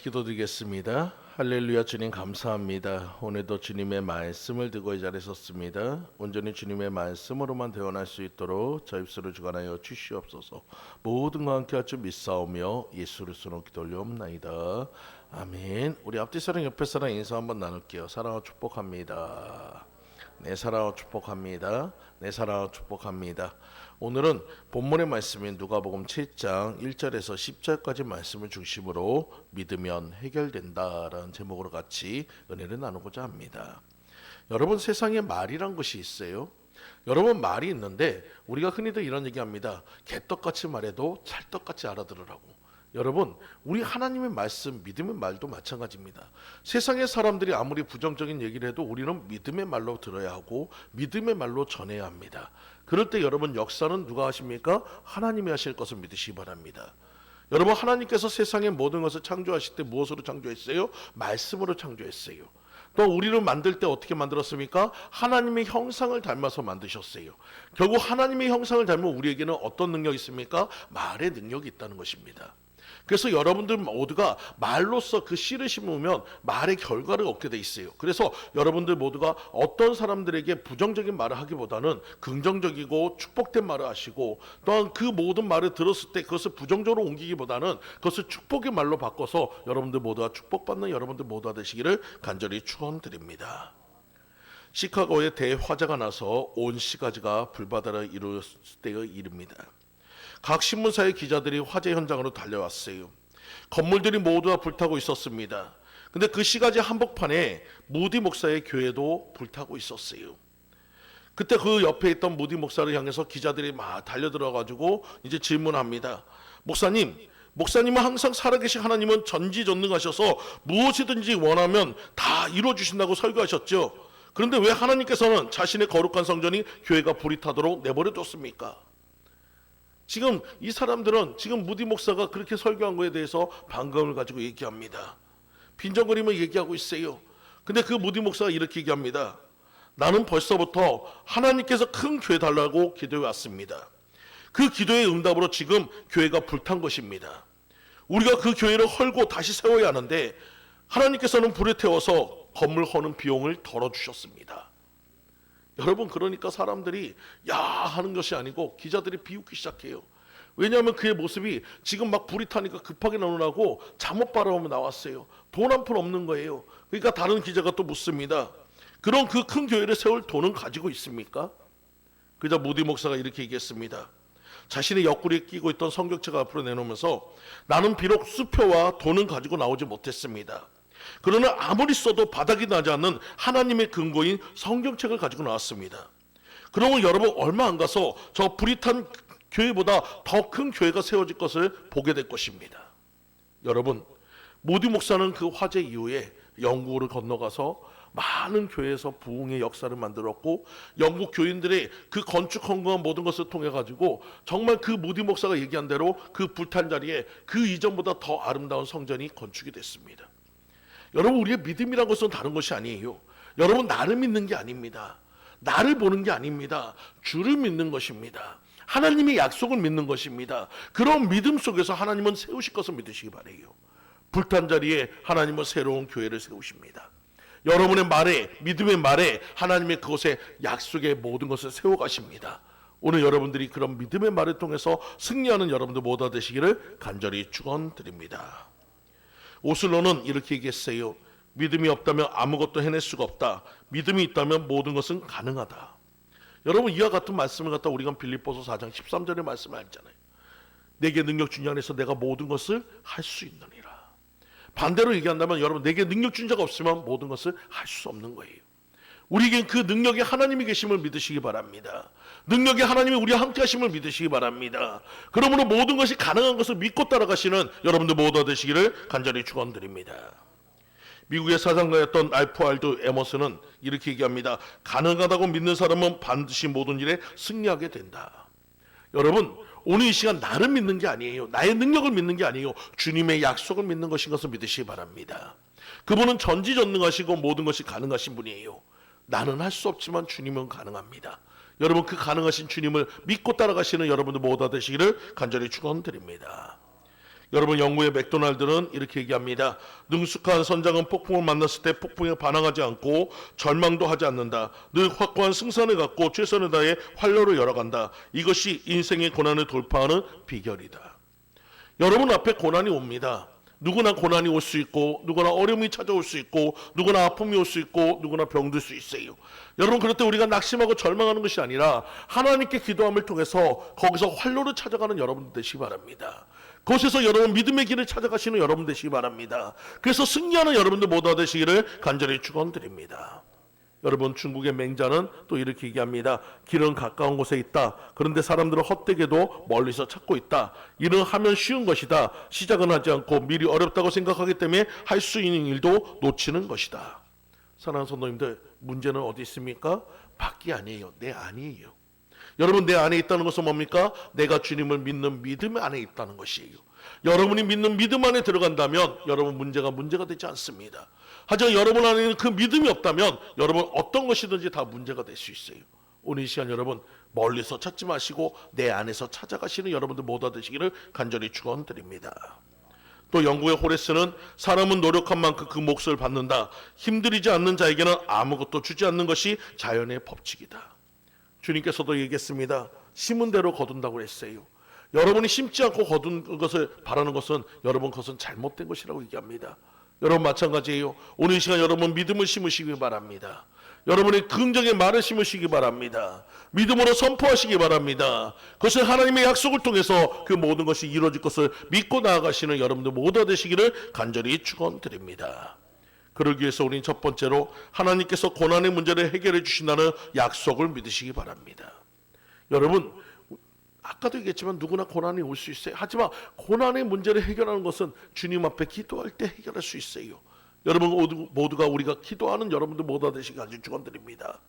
기도드리겠습니다. 할렐루야. 주님 감사합니다. 오늘도 주님의 말씀을 듣고 이 자리에 섰습니다. 온전히 주님의 말씀으로만 대원할 수 있도록 저 입술을 주관하여 주시옵소서. 모든 것 함께 할 줄 믿사오며 예수를 쓰는 기도 올려옵나이다. 아멘. 우리 앞뒤 사람 옆에 사람 인사 한번 나눌게요. 사랑하고 축복합니다. 네, 사랑하고 축복합니다. 네, 사랑하고 축복합니다. 오늘은 본문의 말씀인 누가복음 7장 1절에서 10절까지 말씀을 중심으로 믿으면 해결된다라는 제목으로 같이 은혜를 나누고자 합니다. 여러분, 세상에 말이란 것이 있어요. 여러분, 말이 있는데 우리가 흔히들 이런 얘기합니다. 개떡같이 말해도 찰떡같이 알아들으라고. 여러분, 우리 하나님의 말씀, 믿음의 말도 마찬가지입니다. 세상의 사람들이 아무리 부정적인 얘기를 해도 우리는 믿음의 말로 들어야 하고 믿음의 말로 전해야 합니다. 그럴 때 여러분, 역사는 누가 하십니까? 하나님이 하실 것을 믿으시기 바랍니다. 여러분, 하나님께서 세상의 모든 것을 창조하실 때 무엇으로 창조했어요? 말씀으로 창조했어요. 또 우리를 만들 때 어떻게 만들었습니까? 하나님의 형상을 닮아서 만드셨어요. 결국 하나님의 형상을 닮은 우리에게는 어떤 능력이 있습니까? 말의 능력이 있다는 것입니다. 그래서 여러분들 모두가 말로써 그 씨를 심으면 말의 결과를 얻게 돼 있어요. 그래서 여러분들 모두가 어떤 사람들에게 부정적인 말을 하기보다는 긍정적이고 축복된 말을 하시고, 또한 그 모든 말을 들었을 때 그것을 부정적으로 옮기기보다는 그것을 축복의 말로 바꿔서 여러분들 모두가 축복받는 여러분들 모두가 되시기를 간절히 축원드립니다. 시카고에 대화재가 나서 온 시가지가 불바다를 이루었을 때의 일입니다. 각 신문사의 기자들이 화재 현장으로 달려왔어요. 건물들이 모두 다 불타고 있었습니다. 근데 그 시가지 한복판에 무디 목사의 교회도 불타고 있었어요. 그때 그 옆에 있던 무디 목사를 향해서 기자들이 막 달려들어가지고 이제 질문합니다. 목사님은 항상 살아계신 하나님은 전지전능하셔서 무엇이든지 원하면 다 이루어주신다고 설교하셨죠. 그런데 왜 하나님께서는 자신의 거룩한 성전이 교회가 불이 타도록 내버려 뒀습니까? 지금 이 사람들은 지금 무디 목사가 그렇게 설교한 거에 대해서 반감을 가지고 얘기합니다. 빈정거리며 얘기하고 있어요. 근데 그 무디 목사가 이렇게 얘기합니다. 나는 벌써부터 하나님께서 큰 교회 달라고 기도해 왔습니다. 그 기도의 응답으로 지금 교회가 불탄 것입니다. 우리가 그 교회를 헐고 다시 세워야 하는데 하나님께서는 불에 태워서 건물 허는 비용을 덜어주셨습니다. 여러분, 그러니까 사람들이 야 하는 것이 아니고 기자들이 비웃기 시작해요. 왜냐하면 그의 모습이 지금 막 불이 타니까 급하게 나오라고 잠옷 바라보며 나왔어요. 돈 한 푼 없는 거예요. 그러니까 다른 기자가 또 묻습니다. 그럼 그 큰 교회를 세울 돈은 가지고 있습니까? 그러자 무디 목사가 이렇게 얘기했습니다. 자신의 옆구리에 끼고 있던 성경책을 앞으로 내놓으면서 나는 비록 수표와 돈은 가지고 나오지 못했습니다. 그러나 아무리 써도 바닥이 나지 않는 하나님의 근거인 성경책을 가지고 나왔습니다. 그러면 여러분, 얼마 안 가서 저 불이 탄 교회보다 더 큰 교회가 세워질 것을 보게 될 것입니다. 여러분, 모디 목사는 그 화재 이후에 영국으로 건너가서 많은 교회에서 부흥의 역사를 만들었고, 영국 교인들의 그 건축 헌금한 모든 것을 통해 가지고 정말 그 모디 목사가 얘기한 대로 그 불탄 자리에 그 이전보다 더 아름다운 성전이 건축이 됐습니다. 여러분, 우리의 믿음이란 것은 다른 것이 아니에요. 여러분, 나를 믿는 게 아닙니다. 나를 보는 게 아닙니다. 주를 믿는 것입니다. 하나님의 약속을 믿는 것입니다. 그런 믿음 속에서 하나님은 세우실 것을 믿으시기 바라요. 불탄 자리에 하나님은 새로운 교회를 세우십니다. 여러분의 말에, 믿음의 말에 하나님의 그것에 약속의 모든 것을 세워가십니다. 오늘 여러분들이 그런 믿음의 말을 통해서 승리하는 여러분들 모두 되시기를 간절히 축원드립니다. 오슬로는 이렇게 얘기했어요. 믿음이 없다면 아무것도 해낼 수가 없다. 믿음이 있다면 모든 것은 가능하다. 여러분, 이와 같은 말씀을 갖다 우리가 빌립보서 4장 13절의 말씀을 알잖아요. 내게 능력 준 자 안에서 내가 모든 것을 할 수 있느니라. 반대로 얘기한다면 여러분, 내게 능력 준 자가 없으면 모든 것을 할 수 없는 거예요. 우리에겐 그 능력이 하나님이 계심을 믿으시기 바랍니다. 능력이 하나님이 우리와 함께 하심을 믿으시기 바랍니다. 그러므로 모든 것이 가능한 것을 믿고 따라가시는 여러분들 모두 되시기를 간절히 축원드립니다. 미국의 사상가였던 알프알드 에머스는 이렇게 얘기합니다. 가능하다고 믿는 사람은 반드시 모든 일에 승리하게 된다. 여러분, 오늘 이 시간 나를 믿는 게 아니에요. 나의 능력을 믿는 게 아니에요. 주님의 약속을 믿는 것인 것을 믿으시기 바랍니다. 그분은 전지전능하시고 모든 것이 가능하신 분이에요. 나는 할 수 없지만 주님은 가능합니다. 여러분, 그 가능하신 주님을 믿고 따라가시는 여러분들 모두 되시기를 간절히 축원드립니다. 여러분, 영국의 맥도날드는 이렇게 얘기합니다. 능숙한 선장은 폭풍을 만났을 때 폭풍에 반항하지 않고 절망도 하지 않는다. 늘 확고한 승산을 갖고 최선을 다해 활로를 열어간다. 이것이 인생의 고난을 돌파하는 비결이다. 여러분 앞에 고난이 옵니다. 누구나 고난이 올 수 있고, 누구나 어려움이 찾아올 수 있고, 누구나 아픔이 올 수 있고, 누구나 병들 수 있어요. 여러분, 그럴 때 우리가 낙심하고 절망하는 것이 아니라 하나님께 기도함을 통해서 거기서 활로를 찾아가는 여러분 되시기 바랍니다. 그곳에서 여러분 믿음의 길을 찾아가시는 여러분 되시기 바랍니다. 그래서 승리하는 여러분들 모두가 되시기를 간절히 축원드립니다. 여러분, 중국의 맹자는 또 이렇게 얘기합니다. 길은 가까운 곳에 있다. 그런데 사람들은 헛되게도 멀리서 찾고 있다. 일은 하면 쉬운 것이다. 시작은 하지 않고 미리 어렵다고 생각하기 때문에 할 수 있는 일도 놓치는 것이다. 사랑하는 성도님들, 문제는 어디 있습니까? 밖이 아니에요. 내 안이에요. 여러분, 내 안에 있다는 것은 뭡니까? 내가 주님을 믿는 믿음 안에 있다는 것이에요. 여러분이 믿는 믿음 안에 들어간다면 여러분 문제가 되지 않습니다. 하지만 여러분 안에는 그 믿음이 없다면 여러분 어떤 것이든지 다 문제가 될 수 있어요. 오늘 이 시간 여러분 멀리서 찾지 마시고 내 안에서 찾아가시는 여러분들 모두 되시기를 간절히 축원드립니다. 또 영국의 호레스는 사람은 노력한 만큼 그 몫을 받는다. 힘들이지 않는 자에게는 아무것도 주지 않는 것이 자연의 법칙이다. 주님께서도 얘기했습니다. 심은 대로 거둔다고 했어요. 여러분이 심지 않고 거둔 것을 바라는 것은 여러분 그것은 잘못된 것이라고 얘기합니다. 여러분 마찬가지예요. 오늘 이 시간 여러분 믿음을 심으시기 바랍니다. 여러분의 긍정의 말을 심으시기 바랍니다. 믿음으로 선포하시기 바랍니다. 그것은 하나님의 약속을 통해서 그 모든 것이 이루어질 것을 믿고 나아가시는 여러분들 모두 되시기를 간절히 축원드립니다. 그러기 위해서 우리는 첫 번째로 하나님께서 고난의 문제를 해결해 주신다는 약속을 믿으시기 바랍니다. 여러분, 아까도 얘기했지만 누구나 고난이 올 수 있어요. 하지만 고난의 문제를 해결하는 것은 주님 앞에 기도할 때 해결할 수 있어요. 여러분 모두가 우리가 기도하는 여러분들 모두 되시기 간절히 축원드립니다.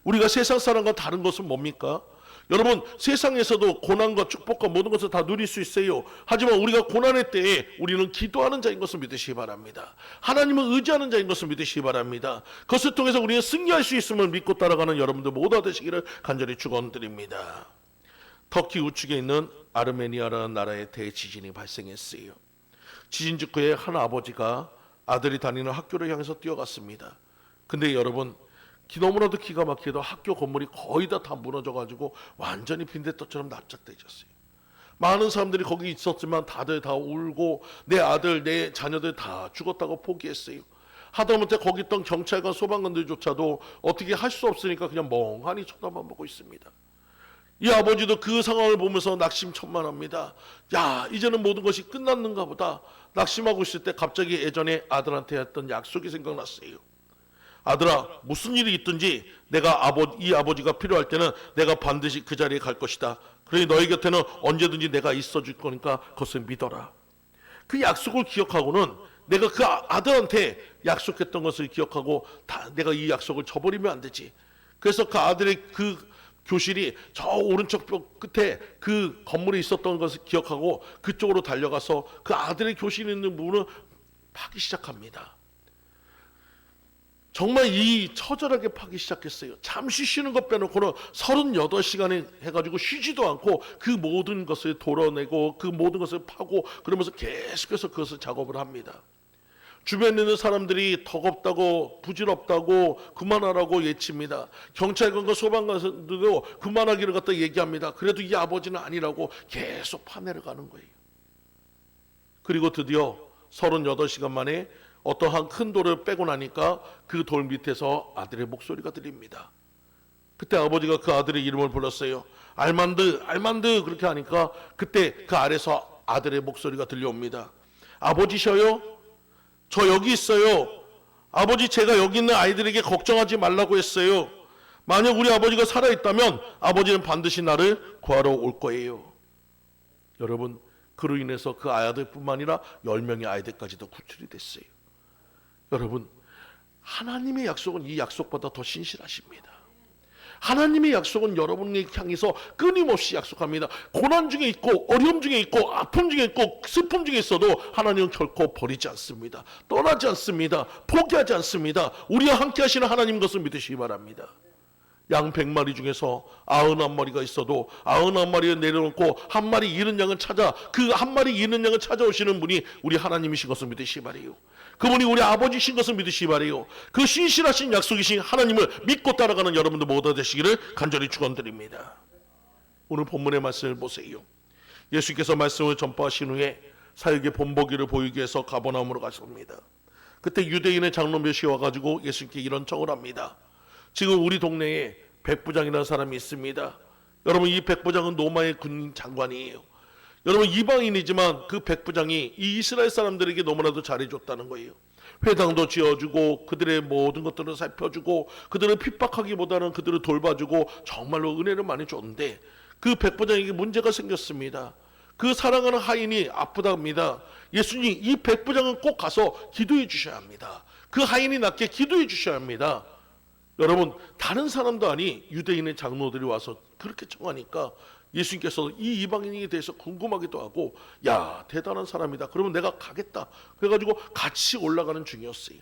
우리가 세상 사람과 다른 것은 뭡니까? 여러분, 세상에서도 고난과 축복과 모든 것을 다 누릴 수 있어요. 하지만 우리가 고난의 때에 우리는 기도하는 자인 것을 믿으시기 바랍니다. 하나님을 의지하는 자인 것을 믿으시기 바랍니다. 그것을 통해서 우리는 승리할 수 있음을 믿고 따라가는 여러분들 모두 되시기를 간절히 축원드립니다. 터키 우측에 있는 아르메니아라는 나라에 대지진이 발생했어요. 지진 직후에 한 아버지가 아들이 다니는 학교를 향해서 뛰어갔습니다. 근데 여러분, 너무나도 기가 막히게도 학교 건물이 거의 다 무너져가지고 완전히 빈대떡처럼 납작되졌어요. 많은 사람들이 거기 있었지만 다들 다 울고 내 아들, 내 자녀들 다 죽었다고 포기했어요. 하다못해 거기 있던 경찰관, 소방관들조차도 어떻게 할 수 없으니까 그냥 멍하니 쳐다만 보고 있습니다. 이 아버지도 그 상황을 보면서 낙심천만합니다. 야, 이제는 모든 것이 끝났는가 보다. 낙심하고 있을 때 갑자기 예전에 아들한테 했던 약속이 생각났어요. 아들아, 무슨 일이 있든지 내가 이 아버지가 필요할 때는 내가 반드시 그 자리에 갈 것이다. 그러니 너희 곁에는 언제든지 내가 있어줄 거니까 그것을 믿어라. 그 약속을 기억하고는 내가 그 아들한테 약속했던 것을 기억하고 내가 이 약속을 저버리면 안 되지. 그래서 그 아들의 그 교실이 저 오른쪽 벽 끝에 그 건물에 있었던 것을 기억하고 그쪽으로 달려가서 그 아들의 교실에 있는 문을 파기 시작합니다. 정말 이 처절하게 파기 시작했어요. 잠시 쉬는 것 빼놓고는 38시간에 해가지고 쉬지도 않고 그 모든 것을 도려내고 그 모든 것을 파고 그러면서 계속해서 그것을 작업을 합니다. 주변에 있는 사람들이 덕없다고 부질없다고 그만하라고 외칩니다. 경찰관과 소방관들도 그만하기를 갖다 얘기합니다. 그래도 이 아버지는 아니라고 계속 파내려가는 거예요. 그리고 드디어 38시간 만에 어떠한 큰 돌을 빼고 나니까 그 돌 밑에서 아들의 목소리가 들립니다. 그때 아버지가 그 아들의 이름을 불렀어요. 알만드 그렇게 하니까 그때 그 아래서 아들의 목소리가 들려옵니다. 아버지셔요? 저 여기 있어요. 아버지, 제가 여기 있는 아이들에게 걱정하지 말라고 했어요. 만약 우리 아버지가 살아있다면 아버지는 반드시 나를 구하러 올 거예요. 여러분, 그로 인해서 그 아이들뿐만 아니라 10명의 아이들까지도 구출이 됐어요. 여러분, 하나님의 약속은 이 약속보다 더 신실하십니다. 하나님의 약속은 여러분을 향해서 끊임없이 약속합니다. 고난 중에 있고 어려움 중에 있고 아픔 중에 있고 슬픔 중에 있어도 하나님은 결코 버리지 않습니다. 떠나지 않습니다. 포기하지 않습니다. 우리와 함께 하시는 하나님 것을 믿으시기 바랍니다. 양 100마리 중에서 91마리가 있어도 91마리를 내려놓고 한 마리 잃은 양을 찾아 그 한 마리 잃은 양을 찾아오시는 분이 우리 하나님이신 것을 믿으시기 바라요. 그분이 우리 아버지신 것을 믿으시기 바라요. 그 신실하신 약속이신 하나님을 믿고 따라가는 여러분들 모두 되시기를 간절히 축원드립니다. 오늘 본문의 말씀을 보세요. 예수께서 말씀을 전파하신 후에 사역의 본보기를 보이기 위해서 가버나움으로 가십니다. 그때 유대인의 장로 몇이 와가지고 예수님께 이런 청을 합니다. 지금 우리 동네에 백부장이라는 사람이 있습니다. 여러분, 이 백부장은 로마의 군 장관이에요. 여러분, 이방인이지만 그 백부장이 이 이스라엘 사람들에게 너무나도 잘해줬다는 거예요. 회당도 지어주고 그들의 모든 것들을 살펴주고 그들을 핍박하기보다는 그들을 돌봐주고 정말로 은혜를 많이 줬는데 그 백부장에게 문제가 생겼습니다. 그 사랑하는 하인이 아프답니다. 예수님, 이 백부장은 꼭 가서 기도해 주셔야 합니다. 그 하인이 낫게 기도해 주셔야 합니다. 여러분, 다른 사람도 아니 유대인의 장로들이 와서 그렇게 청하니까 예수님께서 이 이방인에 대해서 궁금하기도 하고, 야, 대단한 사람이다, 그러면 내가 가겠다, 그래가지고 같이 올라가는 중이었어요.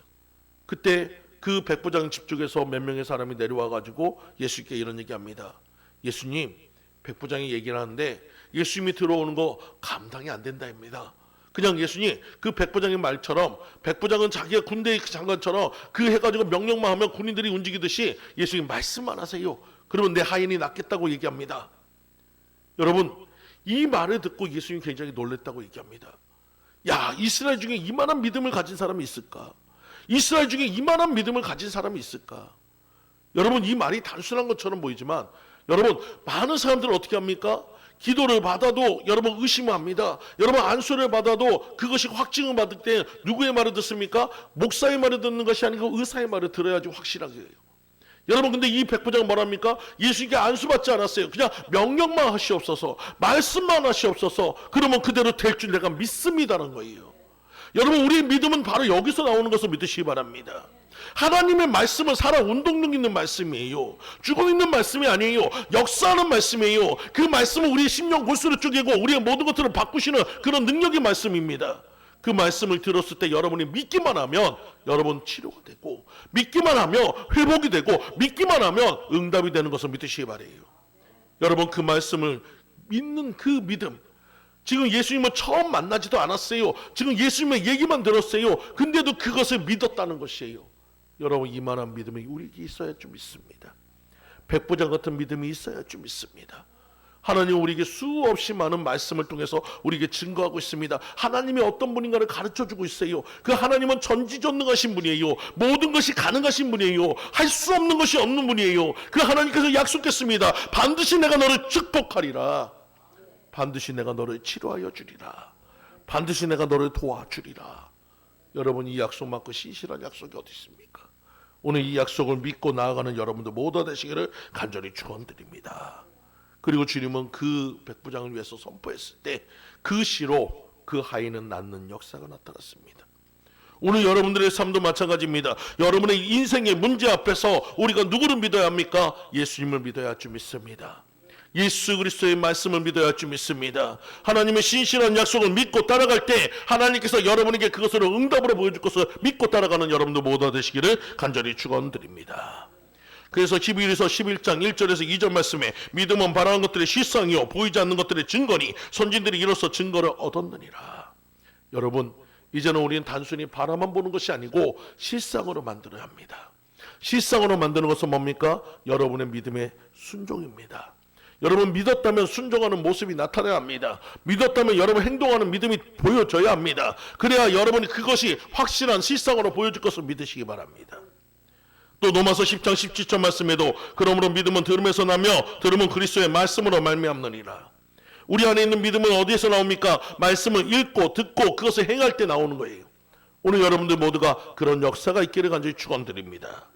그때 그 백부장 집 쪽에서 몇 명의 사람이 내려와가지고 예수님께 이런 얘기합니다. 예수님, 백부장이 얘기를 하는데 예수님이 들어오는 거 감당이 안 된다입니다. 그냥 예수님, 그 백부장의 말처럼, 백부장은 자기가 군대 장관처럼 그 해가지고 명령만 하면 군인들이 움직이듯이 예수님 말씀만 하세요, 그러면 내 하인이 낫겠다고 얘기합니다. 여러분, 이 말을 듣고 예수님이 굉장히 놀랬다고 얘기합니다. 야, 이스라엘 중에 이만한 믿음을 가진 사람이 있을까? 이스라엘 중에 이만한 믿음을 가진 사람이 있을까? 여러분, 이 말이 단순한 것처럼 보이지만 여러분, 많은 사람들은 어떻게 합니까? 기도를 받아도 여러분 의심합니다. 여러분, 안수를 받아도 그것이 확증을 받을 때 누구의 말을 듣습니까? 목사의 말을 듣는 것이 아니고 의사의 말을 들어야지 확실하게 해요. 여러분, 근데 이 백부장은 뭐랍니까? 예수님께 안수받지 않았어요. 그냥 명령만 하시옵소서, 말씀만 하시옵소서, 그러면 그대로 될 줄 내가 믿습니다라는 거예요. 여러분, 우리의 믿음은 바로 여기서 나오는 것을 믿으시기 바랍니다. 하나님의 말씀은 살아 운동력 있는 말씀이에요. 죽어 있는 말씀이 아니에요. 역사하는 말씀이에요. 그 말씀은 우리의 심령 골수를 쪼개고 우리의 모든 것들을 바꾸시는 그런 능력의 말씀입니다. 그 말씀을 들었을 때 여러분이 믿기만 하면 여러분 치료가 되고, 믿기만 하면 회복이 되고, 믿기만 하면 응답이 되는 것을 믿으시기 바라요. 여러분, 그 말씀을 믿는 그 믿음, 지금 예수님은 처음 만나지도 않았어요. 지금 예수님의 얘기만 들었어요. 근데도 그것을 믿었다는 것이에요. 여러분, 이만한 믿음이 우리에게 있어야 좀 있습니다. 백부장 같은 믿음이 있어야 좀 있습니다. 하나님 우리에게 수없이 많은 말씀을 통해서 우리에게 증거하고 있습니다. 하나님이 어떤 분인가를 가르쳐주고 있어요. 그 하나님은 전지전능하신 분이에요. 모든 것이 가능하신 분이에요. 할 수 없는 것이 없는 분이에요. 그 하나님께서 약속했습니다. 반드시 내가 너를 축복하리라. 반드시 내가 너를 치료하여 주리라. 반드시 내가 너를 도와주리라. 여러분, 이 약속만큼 신실한 약속이 어디 있습니까? 오늘 이 약속을 믿고 나아가는 여러분들 모두 되시기를 간절히 축원드립니다. 그리고 주님은 그 백부장을 위해서 선포했을 때 그 시로 그 하인은 낫는 역사가 나타났습니다. 오늘 여러분들의 삶도 마찬가지입니다. 여러분의 인생의 문제 앞에서 우리가 누구를 믿어야 합니까? 예수님을 믿어야 할 줄 믿습니다. 예수 그리스도의 말씀을 믿어야 할 줄 믿습니다. 하나님의 신실한 약속을 믿고 따라갈 때 하나님께서 여러분에게 그것을 응답으로 보여줄 것을 믿고 따라가는 여러분들 모두 되시기를 간절히 축원드립니다. 그래서 히브리서 11장 1절에서 2절 말씀에 믿음은 바라는 것들의 실상이요 보이지 않는 것들의 증거니 선진들이 이로써 증거를 얻었느니라. 여러분, 이제는 우리는 단순히 바라만 보는 것이 아니고 실상으로 만들어야 합니다. 실상으로 만드는 것은 뭡니까? 여러분의 믿음의 순종입니다. 여러분, 믿었다면 순종하는 모습이 나타나야 합니다. 믿었다면 여러분 행동하는 믿음이 보여져야 합니다. 그래야 여러분이 그것이 확실한 실상으로 보여줄 것을 믿으시기 바랍니다. 또 로마서 10장 17절 말씀에도 그러므로 믿음은 들음에서 나며 들음은 그리스도의 말씀으로 말미암느니라. 우리 안에 있는 믿음은 어디에서 나옵니까? 말씀을 읽고 듣고 그것을 행할 때 나오는 거예요. 오늘 여러분들 모두가 그런 역사가 있기를 간절히 축원드립니다.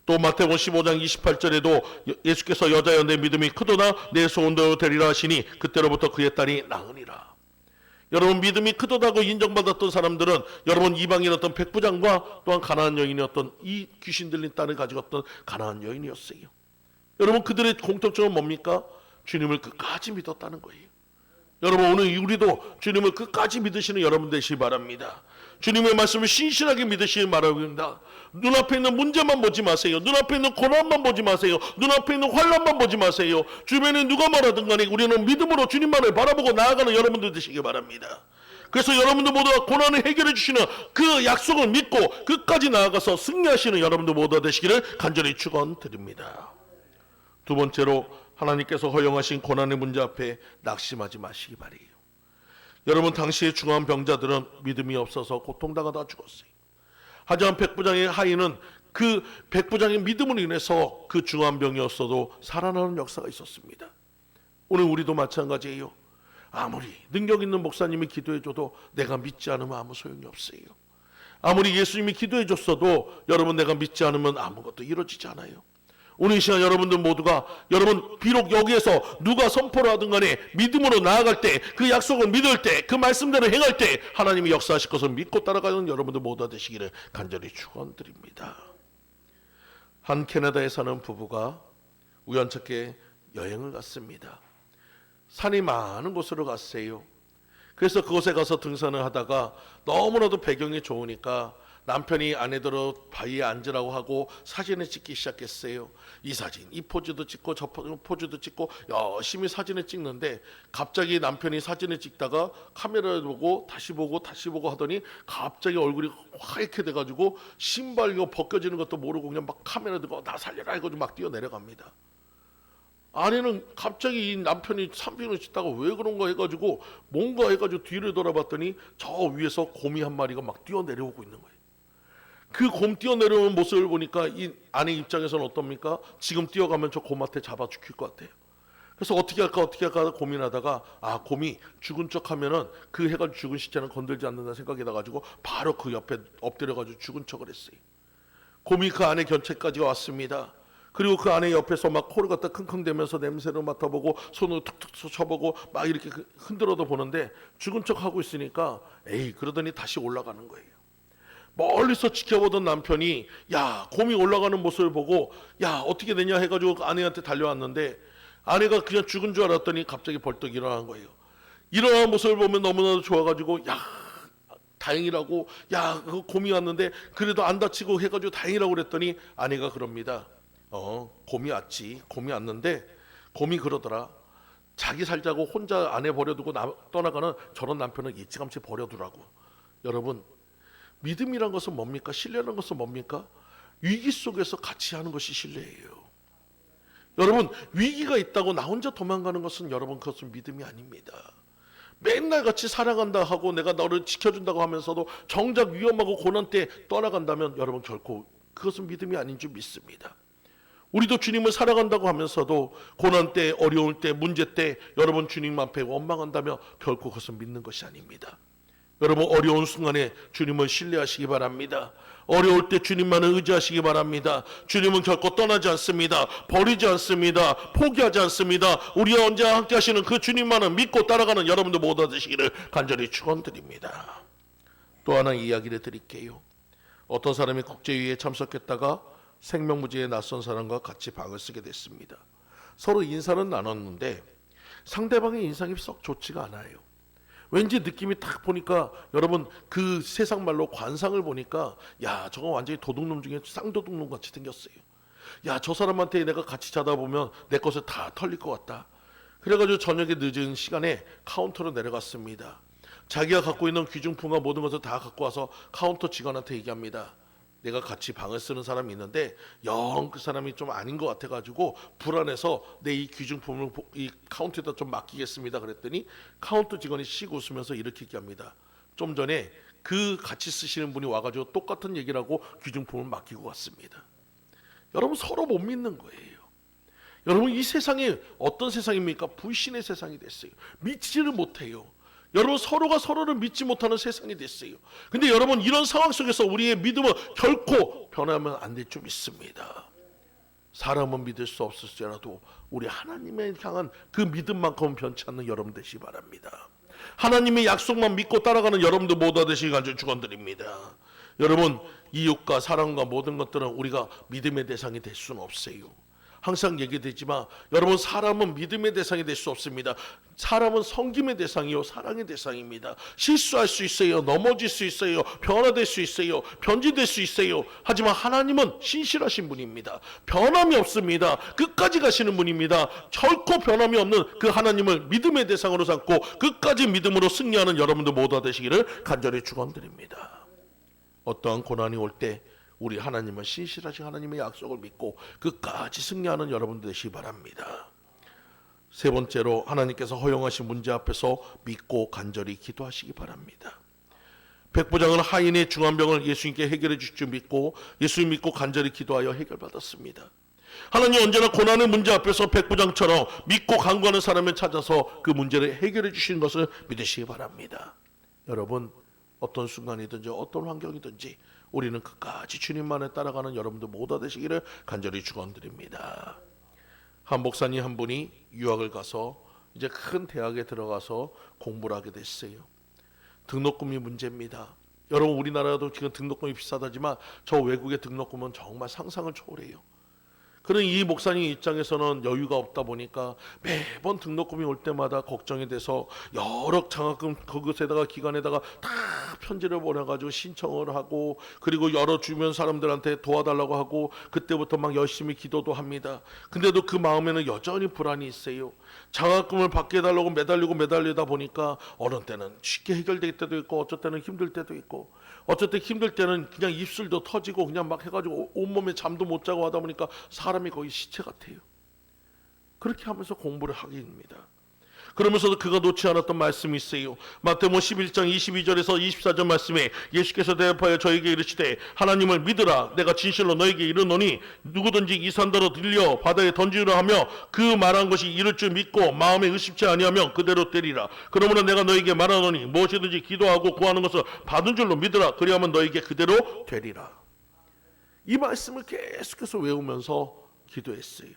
또 마태복음 15장 28절에도 예수께서 여자여 내 믿음이 크도다 내 소원대로 되리라 하시니 그때로부터 그의 딸이 나으니라. 여러분, 믿음이 크도다고 인정받았던 사람들은 여러분 이방인 어떤 백부장과 또한 가나안 여인이었던 이 귀신 들린 딸을 가지고 어떤 가나안 여인이었어요. 여러분, 그들의 공통점은 뭡니까? 주님을 끝까지 믿었다는 거예요. 여러분, 오늘 우리도 주님을 끝까지 믿으시는 여러분 되시기 바랍니다. 주님의 말씀을 신실하게 믿으시기 바랍니다. 눈앞에 있는 문제만 보지 마세요. 눈앞에 있는 고난만 보지 마세요. 눈앞에 있는 환난만 보지 마세요. 주변에 누가 말하든 간에 우리는 믿음으로 주님만을 바라보고 나아가는 여러분들 되시기 바랍니다. 그래서 여러분들 모두가 고난을 해결해 주시는 그 약속을 믿고 끝까지 나아가서 승리하시는 여러분들 모두가 되시기를 간절히 축원드립니다. 두 번째로, 하나님께서 허용하신 고난의 문제 앞에 낙심하지 마시기 바래요. 여러분, 당시의 중한 병자들은 믿음이 없어서 고통당하다 죽었어요. 하지만 백부장의 하인은 그 백부장의 믿음으로 인해서 그 중한 병이었어도 살아나는 역사가 있었습니다. 오늘 우리도 마찬가지예요. 아무리 능력 있는 목사님이 기도해줘도 내가 믿지 않으면 아무 소용이 없어요. 아무리 예수님이 기도해줬어도 여러분 내가 믿지 않으면 아무것도 이루어지지 않아요. 오늘 이 시간 여러분들 모두가, 여러분 비록 여기에서 누가 선포를 하든 간에 믿음으로 나아갈 때, 그 약속을 믿을 때, 그 말씀대로 행할 때 하나님이 역사하실 것을 믿고 따라가는 여러분들 모두가 되시기를 간절히 축원드립니다. 한 캐나다에 사는 부부가 우연찮게 여행을 갔습니다. 산이 많은 곳으로 갔어요. 그래서 그곳에 가서 등산을 하다가 너무나도 배경이 좋으니까 남편이 아내들을 바위에 앉으라고 하고 사진을 찍기 시작했어요. 이 사진, 이 포즈도 찍고 저 포즈도 찍고 열심히 사진을 찍는데 갑자기 남편이 사진을 찍다가 카메라를 보고 다시 보고 하더니 갑자기 얼굴이 하얗게 돼가지고 신발 이거 벗겨지는 것도 모르고 그냥 막 카메라 들고 나 살려라 해가지고 막 뛰어내려갑니다. 아내는 갑자기 이 남편이 사진을 찍다가 왜 그런가 해가지고 뭔가 해가지고 뒤를 돌아봤더니 저 위에서 곰이 한 마리가 막 뛰어내려오고 있는 거예요. 그 곰 뛰어내려오는 모습을 보니까 이 아내 입장에서는 어떻습니까? 지금 뛰어가면 저 곰한테 잡아 죽일 것 같아요. 그래서 어떻게 할까 고민하다가 곰이 죽은 척 하면은 그 해가지고 죽은 시체는 건들지 않는다 생각이 나가지고 바로 그 옆에 엎드려가지고 죽은 척을 했어요. 곰이 그 아내 곁에까지 왔습니다. 그리고 그 아내 옆에서 막 코를 갖다 킁킁대면서 냄새를 맡아보고 손으로 툭툭 쳐보고 막 이렇게 흔들어도 보는데 죽은 척 하고 있으니까 그러더니 다시 올라가는 거예요. 멀리서 지켜보던 남편이 곰이 올라가는 모습을 보고 어떻게 되냐 해가지고 아내한테 달려왔는데 아내가 그냥 죽은 줄 알았더니 갑자기 벌떡 일어난 거예요. 일어나는 모습을 보면 너무나도 좋아가지고 다행이라고 그 곰이 왔는데 그래도 안 다치고 해가지고 다행이라고 그랬더니 아내가 그럽니다. 곰이 왔는데 곰이 그러더라. 자기 살자고 혼자 아내 버려두고 떠나가는 저런 남편은 일찌감치 버려두라고. 여러분, 믿음이란 것은 뭡니까? 신뢰라는 것은 뭡니까? 위기 속에서 같이 하는 것이 신뢰예요. 여러분, 위기가 있다고 나 혼자 도망가는 것은 여러분 그것은 믿음이 아닙니다. 맨날 같이 살아간다 하고 내가 너를 지켜준다고 하면서도 정작 위험하고 고난 때 떠나간다면 여러분 결코 그것은 믿음이 아닌 줄 믿습니다. 우리도 주님을 살아간다고 하면서도 고난 때, 어려울 때, 문제 때 여러분 주님 앞에 원망한다면 결코 그것은 믿는 것이 아닙니다. 여러분 어려운 순간에 주님을 신뢰하시기 바랍니다. 어려울 때 주님만을 의지하시기 바랍니다. 주님은 결코 떠나지 않습니다. 버리지 않습니다. 포기하지 않습니다. 우리와 언제나 함께 하시는 그 주님만을 믿고 따라가는 여러분들 모두 되시기를 간절히 축원드립니다. 또 하나 이야기를 드릴게요. 어떤 사람이 국제회의에 참석했다가 생명무지의 낯선 사람과 같이 방을 쓰게 됐습니다. 서로 인사는 나눴는데 상대방의 인상이 썩 좋지가 않아요. 왠지 느낌이 딱 보니까 여러분 그 세상 말로 관상을 보니까 저거 완전히 도둑놈 중에 쌍도둑놈 같이 생겼어요. 저 사람한테 내가 같이 자다 보면 내 것을 다 털릴 것 같다. 그래가지고 저녁에 늦은 시간에 카운터로 내려갔습니다. 자기가 갖고 있는 귀중품과 모든 것을 다 갖고 와서 카운터 직원한테 얘기합니다. 내가 같이 방을 쓰는 사람이 있는데 영 그 사람이 좀 아닌 것 같아가지고 불안해서 내 이 귀중품을 이 카운터에다 좀 맡기겠습니다. 그랬더니 카운터 직원이 씩 웃으면서 이렇게 얘기합니다. 좀 전에 그 같이 쓰시는 분이 와가지고 똑같은 얘기를 하고 귀중품을 맡기고 갔습니다. 여러분 서로 못 믿는 거예요. 여러분 이 세상이 어떤 세상입니까? 불신의 세상이 됐어요. 믿지를 못해요. 여러분 서로가 서로를 믿지 못하는 세상이 됐어요. 근데 여러분 이런 상황 속에서 우리의 믿음은 결코 변하면 안 될 줄 믿습니다. 사람은 믿을 수 없을지라도 우리 하나님에 향한 그 믿음만큼은 변치 않는 여러분 되시기 바랍니다. 하나님의 약속만 믿고 따라가는 여러분들 모두 되시기 간절히 축원드립니다. 여러분 이웃과 사랑과 모든 것들은 우리가 믿음의 대상이 될 수는 없어요. 항상 얘기되지만 여러분, 사람은 믿음의 대상이 될 수 없습니다. 사람은 섬김의 대상이요 사랑의 대상입니다. 실수할 수 있어요. 넘어질 수 있어요. 변화될 수 있어요. 변질될 수 있어요. 하지만 하나님은 신실하신 분입니다. 변함이 없습니다. 끝까지 가시는 분입니다. 결코 변함이 없는 그 하나님을 믿음의 대상으로 삼고 끝까지 믿음으로 승리하는 여러분들 모두가 되시기를 간절히 축원드립니다. 어떠한 고난이 올 때 우리 하나님은 신실하신 하나님의 약속을 믿고 끝까지 승리하는 여러분들 되시기 바랍니다. 세 번째로, 하나님께서 허용하신 문제 앞에서 믿고 간절히 기도하시기 바랍니다. 백부장은 하인의 중환병을 예수님께 해결해 주실 줄 믿고 예수님 믿고 간절히 기도하여 해결받았습니다. 하나님 언제나 고난의 문제 앞에서 백부장처럼 믿고 간구하는 사람을 찾아서 그 문제를 해결해 주시는 것을 믿으시기 바랍니다. 여러분, 어떤 순간이든지 어떤 환경이든지 우리는 끝까지 주님만에 따라가는 여러분들 모두 되시기를 간절히 축원드립니다. 한 목사님 한 분이 유학을 가서 이제 큰 대학에 들어가서 공부를 하게 됐어요. 등록금이 문제입니다. 여러분, 우리나라도 지금 등록금이 비싸다지만 저 외국의 등록금은 정말 상상을 초월해요. 그런 이 목사님 입장에서는 여유가 없다 보니까 매번 등록금이 올 때마다 걱정이 돼서 여러 장학금 그것에다가 기관에다가 다 편지를 보내가지고 신청을 하고, 그리고 여러 주변 사람들한테 도와달라고 하고, 그때부터 막 열심히 기도도 합니다. 근데도 그 마음에는 여전히 불안이 있어요. 장학금을 받게 해달라고 매달리다 보니까 어느 때는 쉽게 해결될 때도 있고 어쩔 때는 힘들 때도 있고, 어쩔 때 힘들 때는 그냥 입술도 터지고 그냥 막 해가지고 온몸에 잠도 못 자고 하다 보니까 사람이 거의 시체 같아요. 그렇게 하면서 공부를 하게 됩니다. 그러면서도 그가 놓지 않았던 말씀이 있어요. 마태복음 11장 22절에서 24절 말씀에 예수께서 대답하여 저에게 이르시되 하나님을 믿으라. 내가 진실로 너에게 이르노니 누구든지 이 산더러 들려 바다에 던지라 하며 그 말한 것이 이룰 줄 믿고 마음에 의심치 아니하면 그대로 되리라. 그러므로 내가 너에게 말하노니 무엇이든지 기도하고 구하는 것을 받은 줄로 믿으라. 그리하면 너에게 그대로 되리라. 이 말씀을 계속해서 외우면서 기도했어요.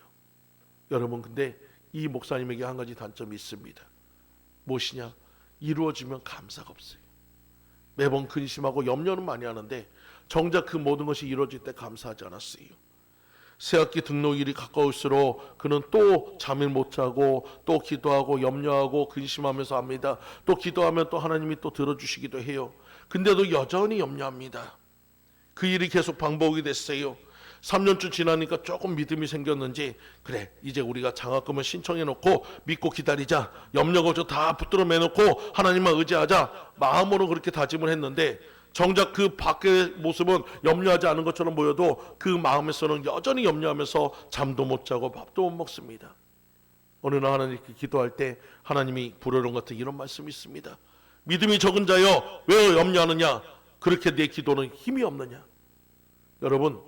여러분, 근데 이 목사님에게 한 가지 단점이 있습니다. 무엇이냐? 이루어지면 감사가 없어요. 매번 근심하고 염려는 많이 하는데 정작 그 모든 것이 이루어질 때 감사하지 않았어요. 새학기 등록일이 가까울수록 그는 또 잠을 못 자고 또 기도하고 염려하고 근심하면서 합니다. 또 기도하면 또 하나님이 또 들어주시기도 해요. 근데도 여전히 염려합니다. 그 일이 계속 반복이 됐어요. 3년쯤 지나니까 조금 믿음이 생겼는지, 그래 이제 우리가 장학금을 신청해 놓고 믿고 기다리자, 염려고저 다 붙들어 매놓고 하나님만 의지하자 마음으로 그렇게 다짐을 했는데, 정작 그 밖의 모습은 염려하지 않은 것처럼 보여도 그 마음에서는 여전히 염려하면서 잠도 못 자고 밥도 못 먹습니다. 어느 날 하나님께 기도할 때 하나님이 부르는 것 같은 이런 말씀이 있습니다. 믿음이 적은 자여 왜 염려하느냐? 그렇게 내 기도는 힘이 없느냐? 여러분,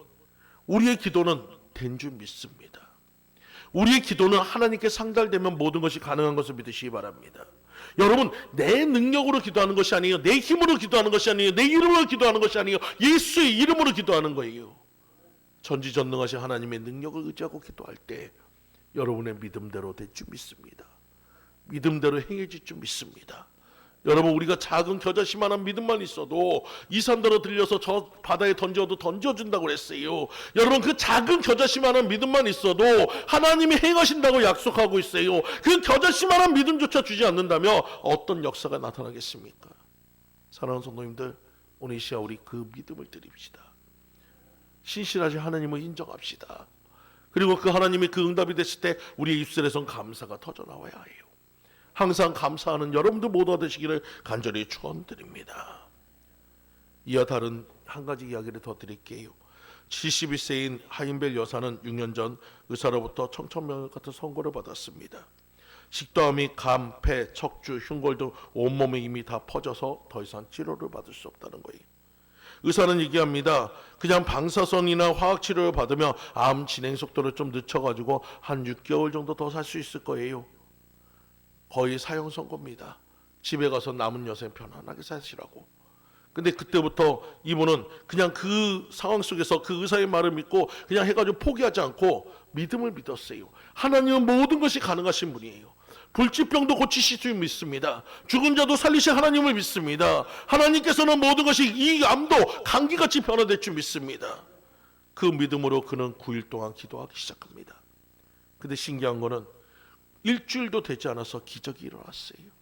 우리의 기도는 된 줄 믿습니다. 우리의 기도는 하나님께 상달되면 모든 것이 가능한 것을 믿으시기 바랍니다. 여러분, 내 능력으로 기도하는 것이 아니에요. 내 힘으로 기도하는 것이 아니에요. 내 이름으로 기도하는 것이 아니에요. 예수의 이름으로 기도하는 거예요. 전지전능하신 하나님의 능력을 의지하고 기도할 때 여러분의 믿음대로 될 줄 믿습니다. 믿음대로 행해질 줄 믿습니다. 여러분, 우리가 작은 겨자씨만한 믿음만 있어도 이 산더러 들려서 저 바다에 던져도 던져준다고 그랬어요. 여러분, 그 작은 겨자씨만한 믿음만 있어도 하나님이 행하신다고 약속하고 있어요. 그 겨자씨만한 믿음조차 주지 않는다면 어떤 역사가 나타나겠습니까? 사랑하는 성도님들, 오늘 이 시간 우리 그 믿음을 드립시다. 신실하신 하나님을 인정합시다. 그리고 그 하나님이 그 응답이 됐을 때 우리의 입술에선 감사가 터져나와야 해요. 항상 감사하는 여러분들 모두가 되시기를 간절히 축원드립니다. 이와 다른 한 가지 이야기를 더 드릴게요. 71세인 하인벨 여사는 6년 전 의사로부터 청천벽력 같은 선고를 받았습니다. 식도암이 간, 폐, 척추, 흉골 등 온몸에 이미 다 퍼져서 더 이상 치료를 받을 수 없다는 거예요. 의사는 얘기합니다. 그냥 방사선이나 화학치료를 받으면 암 진행 속도를 좀 늦춰가지고 한 6개월 정도 더 살 수 있을 거예요. 거의 사형 선고입니다. 집에 가서 남은 여생 편안하게 사시라고. 근데 그때부터 이분은 그냥 그 상황 속에서 그 의사의 말을 믿고 그냥 해가지고 포기하지 않고 믿음을 믿었어요. 하나님은 모든 것이 가능하신 분이에요. 불치병도 고치실 줄 믿습니다. 죽은 자도 살리실 하나님을 믿습니다. 하나님께서는 모든 것이 이 암도 감기같이 변화될 줄 믿습니다. 그 믿음으로 그는 9일 동안 기도하기 시작합니다. 근데 신기한 거는 일주일도 되지 않아서 기적이 일어났어요.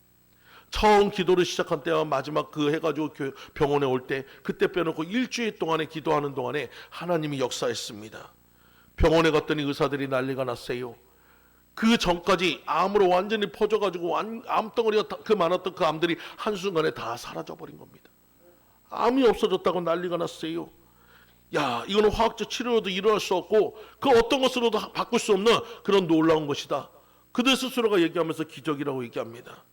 처음 기도를 시작한 때와 마지막 그 해가지고 병원에 올 때 그때 빼놓고 일주일 동안에 기도하는 동안에 하나님이 역사했습니다. 병원에 갔더니 의사들이 난리가 났어요. 그 전까지 암으로 완전히 퍼져가지고 암덩어리가 그 많았던 그 암들이 한순간에 다 사라져버린 겁니다. 암이 없어졌다고 난리가 났어요. 야, 이거는 화학적 치료로도 일어날 수 없고 그 어떤 것으로도 바꿀 수 없는 그런 놀라운 것이다. 그들 스스로가 얘기하면서 기적이라고 얘기합니다.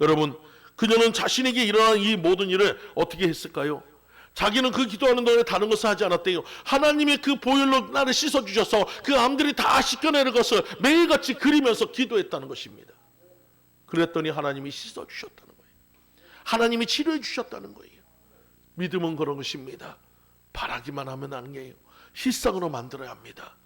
여러분, 그녀는 자신에게 일어난 이 모든 일을 어떻게 했을까요? 자기는 그 기도하는 동안에 다른 것을 하지 않았대요. 하나님이 그 보혈로 나를 씻어주셔서 그 암들이 다 씻겨내는 것을 매일같이 그리면서 기도했다는 것입니다. 그랬더니 하나님이 씻어주셨다는 거예요. 하나님이 치료해 주셨다는 거예요. 믿음은 그런 것입니다. 바라기만 하면 아니에요. 실상으로 만들어야 합니다.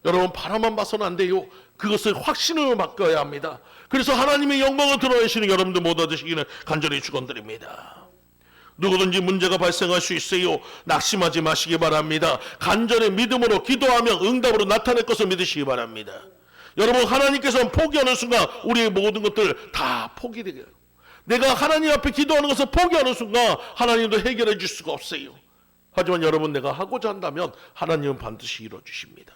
여러분, 바라만 봐서는 안 돼요. 그것을 확신으로 바꿔야 합니다. 그래서 하나님의 영광을 드러내시는 여러분들 모두 되시기를 간절히 축원드립니다. 누구든지 문제가 발생할 수 있어요. 낙심하지 마시기 바랍니다. 간절히 믿음으로 기도하며 응답으로 나타낼 것을 믿으시기 바랍니다. 여러분, 하나님께서는 포기하는 순간 우리의 모든 것들 다 포기되게 해요. 내가 하나님 앞에 기도하는 것을 포기하는 순간 하나님도 해결해 줄 수가 없어요. 하지만 여러분, 내가 하고자 한다면 하나님은 반드시 이루어주십니다.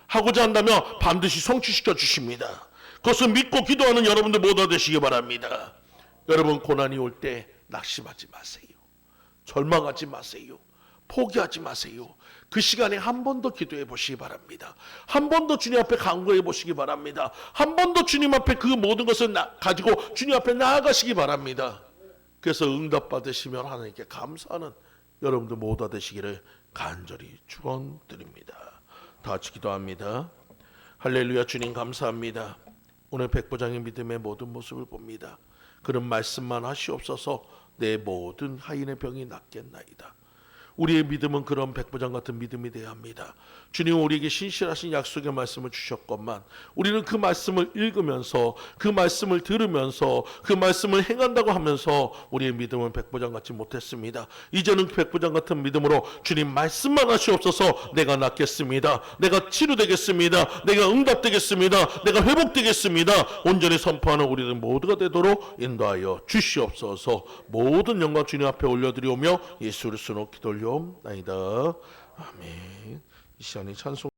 하고자 한다면 반드시 성취시켜 주십니다. 그것을 믿고 기도하는 여러분들 모두 되시기 바랍니다. 여러분, 고난이 올 때 낙심하지 마세요. 절망하지 마세요. 포기하지 마세요. 그 시간에 한 번 더 기도해 보시기 바랍니다. 한 번 더 주님 앞에 간구해 보시기 바랍니다. 한 번 더 주님 앞에 그 모든 것을 가지고 주님 앞에 나아가시기 바랍니다. 그래서 응답 받으시면 하나님께 감사하는 여러분들 모두 되시기를 간절히 축원드립니다. 다 같이 기도합니다. 할렐루야. 주님 감사합니다. 오늘 백부장의 믿음의 모든 모습을 봅니다. 그런 말씀만 하시옵소서. 내 모든 하인의 병이 낫겠나이다. 우리의 믿음은 그런 백부장 같은 믿음이 되어야 합니다. 주님, 우리에게 신실하신 약속의 말씀을 주셨건만 우리는 그 말씀을 읽으면서 그 말씀을 들으면서 그 말씀을 행한다고 하면서 우리의 믿음은 백부장 같지 못했습니다. 이제는 백부장 같은 믿음으로 주님 말씀만 하시옵소서. 내가 낫겠습니다. 내가 치료되겠습니다. 내가 응답되겠습니다. 내가 회복되겠습니다. 온전히 선포하는 우리들 모두가 되도록 인도하여 주시옵소서. 모든 영광 주님 앞에 올려드리오며 예수 그리스도로 기도를 나이다. 아멘. 이 시간에 찬송